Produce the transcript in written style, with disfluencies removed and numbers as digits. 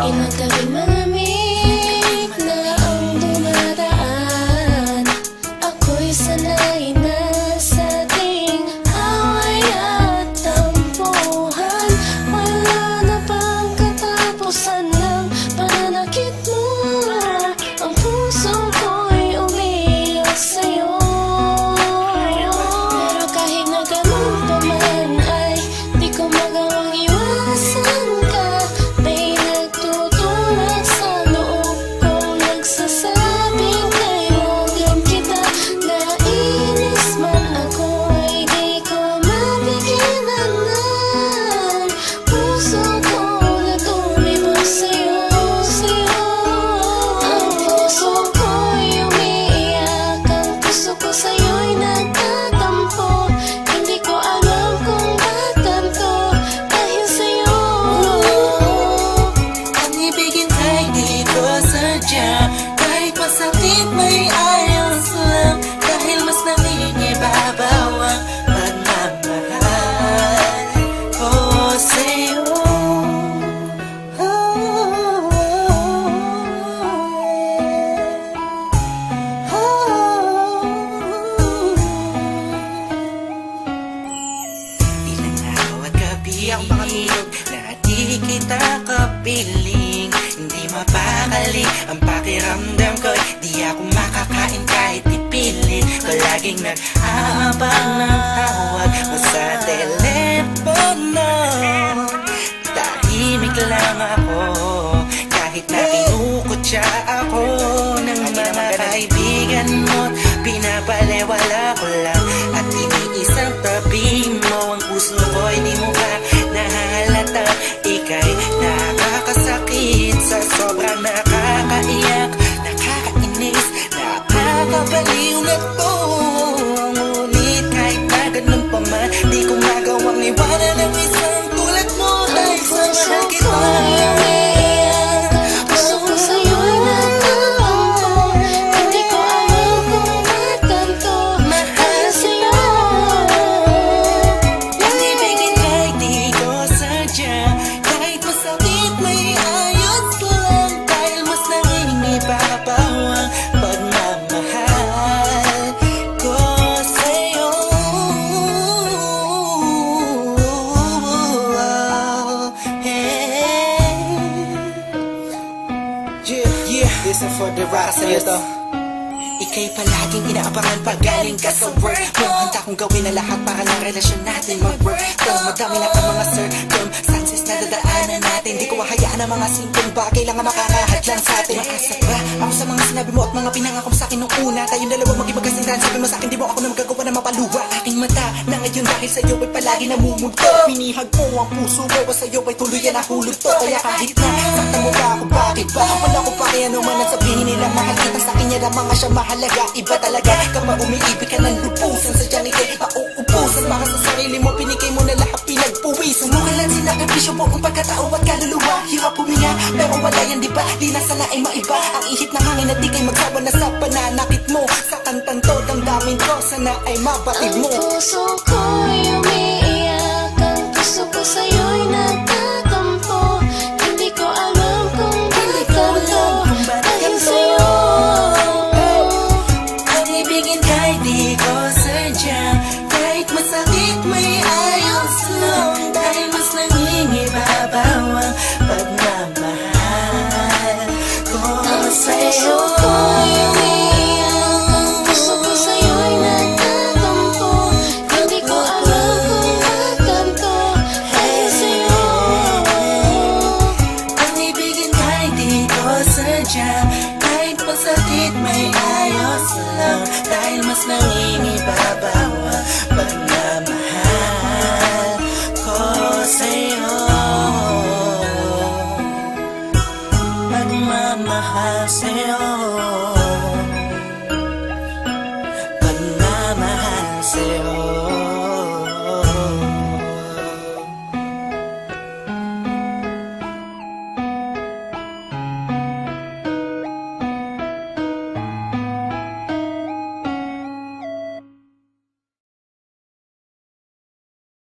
Ilang gabi malamig na ang dumadaan. Ako'y sanay na sa ating away at tampuhan. Wala na bang katapusan ng pananakit mo? Ang puso ko'y umiiyak sa'yo. Pero kahit na ganun pa man ay di ko magawang iwasan ka. May nagtutulak sa loob kong nagsasabing kailangan kita. Nainis man ako ay di ko mapigilan ng puso ko na tumibok sa'yo. Ang puso ko'y umiiyak, ang puso ko sa'yo'y nagtatampo. Hindi ko alam kung ba't ganito dahil sa'yo. Ang ibigin ay di ko sadya, kahit masakit may ayos lang, dahil mas nangingibabaw ang pagmamahal ko sa'yo. Ilang araw at gabi ang pangilog na di kita kapiling. Hindi mapakali ang pakiramdam ko'y di ako makakain kahit ipilit ko. Laging nag-aabang ng tawag mo sa telepono. Tahimik lang ako kahit na kinukutya ako ng mga kaibigan mo. Pinapalewala ko lang at iniisang tabi mo. Ang puso ko'y di mo ba nahalata? Ika'y nakakasakit sa sobrang nakakaiyak, nakakainis, nakakabaliw na to. Ngunit kahit na ganun pa man, di ko magawang iwanan ang isang tulad mo. Dahil sa mahal kita. Puso ko sa'yo'y nagtatampo. Hindi ko alam kung ba't ganito dahil sa'yo. Ang ibigin ay di ko sadya, kahit masakit may ayos lang, dahil mas nangingibabaw ang pagmamahal ko sa'yo. Yeah, listen for the rock sa'yo to. Ika'y palaging inaabangan pag galing ka sa work mo. Handa kong gawin na lahat para ng relasyon natin mag-work. Pero madami na ang mga circumstances na dadaanan natin. Di ko hahayaan ang mga simpleng bagay lang ang makakahadlang sa atin. Makasat ba ako sa mga sinabi mo at mga pinangako mo sa akin nung una? Tayong dalawa maging magkasindahan. Sabi mo sa akin di mo ako na magagawa na mapaluwa. Aking mata na ngayon dahil sa'yo ay palagi namumulto. Pinihag mo ang puso ko at sa'yo ay tuluyan na hulog to. Kaya kahit na sakta mo ba ako, bakit ba? Wala ko pa kaya naman ang sabihin nila. Mahal kita sa akin, yan ang mga siya mahalaga. Iba talaga kapag umiibig ka ng lupusan. Sadyang ika'y mauubusan. Para sa sarili mo, pinigay mo na lahat, pinagpuwisan mo. Kailan sinakripisyo mo ang pagkatao at kaluluwa. Hirap huminga, pero wala yan diba? Di na sana ay maiba ang ihip ng hangin at di kay magsawa na sa pananakit mo. Sa kantang to, damdamin ko, sana ay mabatid mo. Ang puso ko'y umiiyak, ang puso ko sa'yo'y nagtatampo. Hindi ko alam kung ba't ganito dahil sa'yo. Ang ibigin kahit di ko sadya, kahit masakit may ayos lang, dahil mas nangingibabaw ang pagmamahal ko sa'yo. Kahit masakit may ayos lang, dahil mas nangingibabaw ang pagmamahal ko sa'yo. Pagmamahal sa'yo. Pagmamahal sa'yo.